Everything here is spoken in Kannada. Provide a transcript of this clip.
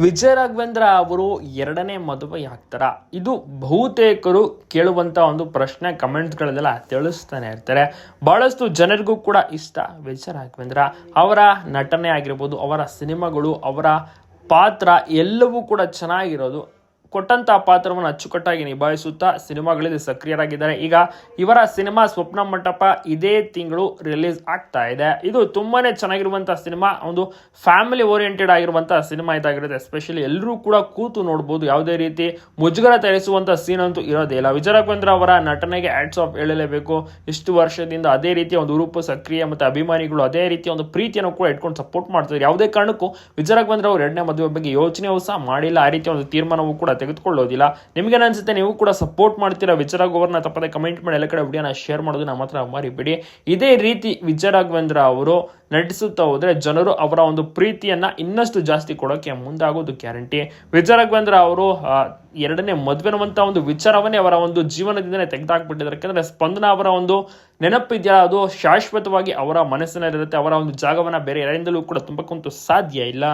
ವಿಜಯ ರಾಘವೇಂದ್ರ ಅವರು ಎರಡನೇ ಮದುವೆ ಆಗ್ತಾರ? ಇದು ಬಹುತೇಕರು ಕೇಳುವಂತ ಒಂದು ಪ್ರಶ್ನೆ. ಕಮೆಂಟ್ಸ್ಗಳಲ್ಲೆಲ್ಲ ತಿಳಿಸ್ತಾನೆ ಇರ್ತಾರೆ. ಬಹಳಷ್ಟು ಜನರಿಗೂ ಕೂಡ ಇಷ್ಟ ವಿಜಯ ರಾಘವೇಂದ್ರ ಅವರ ನಟನೆ ಆಗಿರ್ಬೋದು, ಅವರ ಸಿನಿಮಾಗಳು, ಅವರ ಪಾತ್ರ ಎಲ್ಲವೂ ಕೂಡ ಚೆನ್ನಾಗಿರೋದು. ಕೊಟ್ಟಂತ ಪಾತ್ರವನ್ನು ಅಚ್ಚುಕಟ್ಟಾಗಿ ನಿಭಾಯಿಸುತ್ತಾ ಸಿನಿಮಾಗಳಲ್ಲಿ ಸಕ್ರಿಯರಾಗಿದ್ದಾರೆ. ಈಗ ಇವರ ಸಿನಿಮಾ ಸ್ವಪ್ನ ಮಂಟಪ ಇದೇ ತಿಂಗಳು ರಿಲೀಸ್ ಆಗ್ತಾ ಇದೆ. ಇದು ತುಂಬಾನೇ ಚೆನ್ನಾಗಿರುವಂತಹ ಸಿನಿಮಾ, ಒಂದು ಫ್ಯಾಮಿಲಿ ಓರಿಯೆಂಟೆಡ್ ಆಗಿರುವಂತಹ ಸಿನಿಮಾ ಇದಾಗಿರುತ್ತೆ. ಎಸ್ಪೆಷಲಿ ಎಲ್ಲರೂ ಕೂಡ ಕೂತು ನೋಡ್ಬೋದು. ಯಾವುದೇ ರೀತಿ ಮುಜುಗರ ತರಿಸುವಂತ ಸೀನ್ ಅಂತೂ ಇರೋದೇ ಇಲ್ಲ. ವಿಜಯ ರಾಘವೇಂದ್ರ ಅವರ ನಟನೆಗೆ ಹ್ಯಾಟ್ಸ್ ಆಫ್ ಹೇಳಲೇಬೇಕು. ಇಷ್ಟು ವರ್ಷದಿಂದ ಅದೇ ರೀತಿಯ ಒಂದು ರೂಪ ಸಕ್ರಿಯ ಮತ್ತು ಅಭಿಮಾನಿಗಳು ಅದೇ ರೀತಿಯ ಒಂದು ಪ್ರೀತಿಯನ್ನು ಕೂಡ ಇಟ್ಕೊಂಡು ಸಪೋರ್ಟ್ ಮಾಡ್ತಾರೆ. ಯಾವುದೇ ಕಾರಣಕ್ಕೂ ವಿಜಯ ರಾಘವೇಂದ್ರ ಅವರು ಎರಡನೇ ಮದುವೆ ಬಗ್ಗೆ ಯೋಚನೆಯೂ ಸಹ ಮಾಡಿಲ್ಲ. ಆ ರೀತಿಯ ಒಂದು ತೀರ್ಮಾನವೂ ಕೂಡ ತೆಗೆದುಕೊಳ್ಳೋದಿಲ್ಲ. ನಿಮಗೆ ಅನ್ಸುತ್ತೆ ನೀವು ಕೂಡ ಸಪೋರ್ಟ್ ಮಾಡ್ತೀರಾ ವಿಜಯ ರಾಘವೇಂದ್ರ? ತಪ್ಪದೆ ಕಮೆಂಟ್ ಮಾಡಿ, ಎಲ್ಲ ಕಡೆ ವಿಡಿಯೋನ ಶೇರ್ ಮಾಡೋದು ನಮ್ಮ ಹತ್ರ ಮರಿಬೇಡಿ. ಇದೇ ರೀತಿ ವಿಜಯ ರಾಘವೇಂದ್ರ ಅವರು ನಟಿಸುತ್ತಾ ಹೋದ್ರೆ ಜನರು ಅವರ ಒಂದು ಪ್ರೀತಿಯನ್ನ ಇನ್ನಷ್ಟು ಜಾಸ್ತಿ ಕೊಡೋಕೆ ಮುಂದಾಗೋದು ಗ್ಯಾರಂಟಿ. ವಿಜಯ ರಾಘವೇಂದ್ರ ಅವರು ಎರಡನೇ ಮದುವೆ ಅನ್ನುವಂತ ಒಂದು ವಿಚಾರವನ್ನೇ ಅವರ ಒಂದು ಜೀವನದಿಂದನೇ ತೆಗೆದುಹಾಕ್ಬಿಟ್ಟಿದ್ದಾರೆ. ಯಾಕಂದ್ರೆ ಸ್ಪಂದನ ಅವರ ಒಂದು ನೆನಪಿದೆಯಲ್ಲ, ಅದು ಶಾಶ್ವತವಾಗಿ ಅವರ ಮನಸ್ಸಿನಲ್ಲಿರುತ್ತೆ. ಅವರ ಒಂದು ಜಾಗವನ್ನ ಬೇರೆ ಯಾರಿಂದಲೂ ಕೂಡ ತುಂಬಕ್ಕಂತೂ ಸಾಧ್ಯ ಇಲ್ಲ.